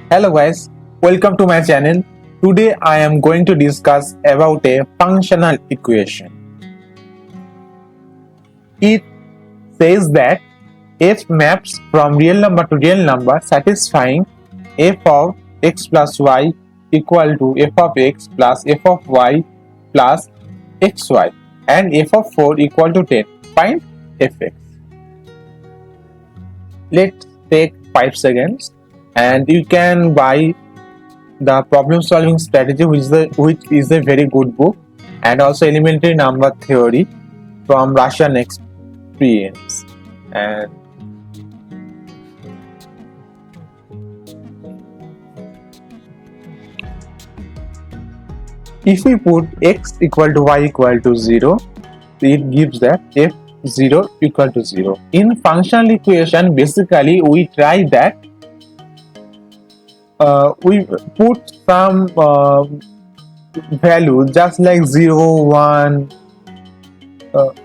Hello guys, welcome to my channel. Today I am going to discuss about a functional equation. It says that f maps from real number to real number satisfying f of x plus y equal to f of x plus f of y plus xy and f of 4 equal to 10. Find fx. Let's take 5 seconds and you can buy the problem solving strategy which is a very good book, and also elementary number theory from Russian experience. And if we put x equal to y equal to 0, it gives that f0 equal to 0. In functional equation, basically we try that we put some value just like 0, 1.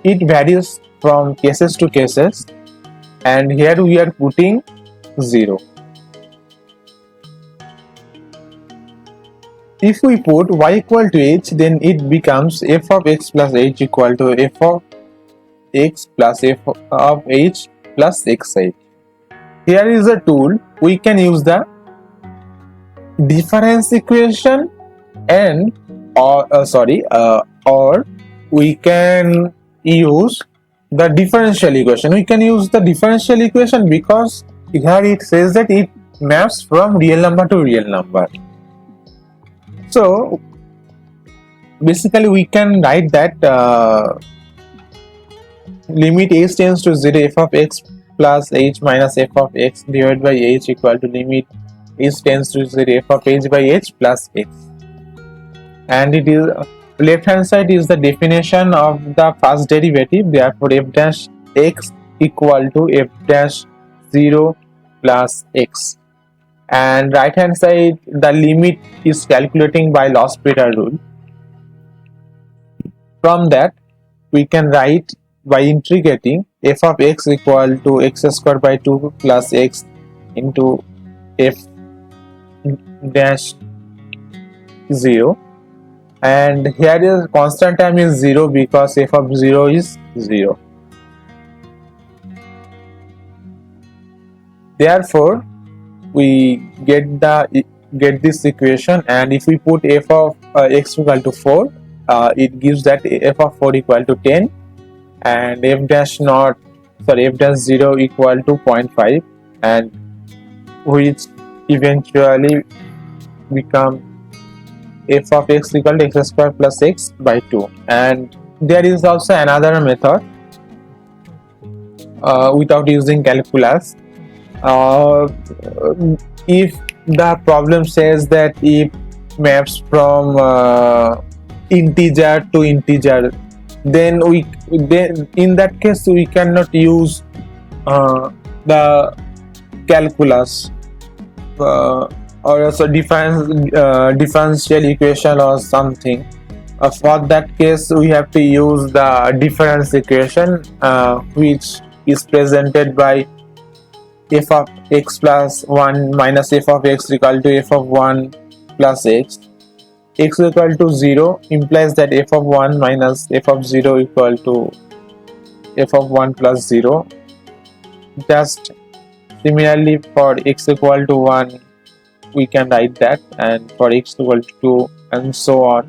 It varies from cases to cases, and here we are putting 0. If we put y equal to h, then it becomes f of x plus h equal to f of x plus f of h plus xh. Here is a tool. We can use the difference equation and or we can use the differential equation. We can use the differential equation because here it says that it maps from real number to real number. So basically we can write that limit h tends to 0 f of x plus h minus f of x divided by h equal to limit h tends to 0 f of h by h plus x. And it is left hand side is the definition of the first derivative, therefore f dash x equal to f dash 0 plus x, and right hand side the limit is calculating by L'Hospital rule. From that we can write by integrating f of x equal to x square by 2 plus x into f dash 0, and here is constant term is 0 because f of 0 is 0. Therefore we get this equation, and if we put f of x equal to 4, it gives that f of 4 equal to 10 and f dash 0 equal to 0.5, and which eventually become f of x equal to x square plus x by 2. And there is also another method without using calculus. If the problem says that it maps from integer to integer, then in that case we cannot use the calculus or also differential equation or something. For that case we have to use the difference equation, which is presented by f of x plus 1 minus f of x equal to f of 1 plus x. X equal to 0 implies that f of 1 minus f of 0 equal to f of 1 plus 0. Just similarly for x equal to 1 we can write that, and for x equal to 2 and so on,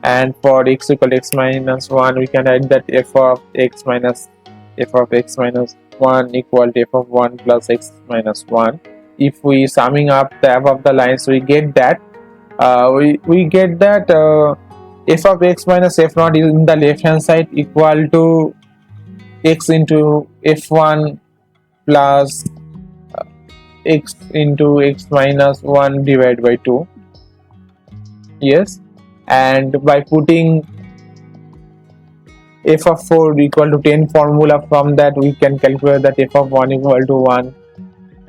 and for x equal to x minus 1 we can write that f of x minus 1 equal to f of 1 plus x minus 1. If we summing up the above the lines, we get that we get that f of x minus f naught is in the left hand side equal to x into f1 plus x into x minus 1 divided by 2. Yes, and by putting f of 4 equal to 10 formula, from that we can calculate that f of 1 equal to 1,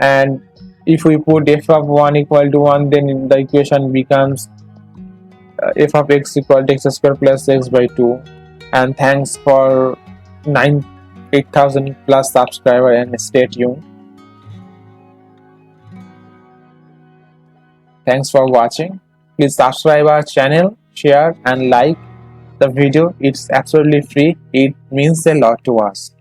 and if we put f of 1 equal to 1, then the equation becomes f of x equal to x square plus x by 2. And thanks for 8,000 plus subscriber, and stay tuned. Thanks for watching. Please subscribe our channel, share and like the video. It's absolutely free. It means a lot to us.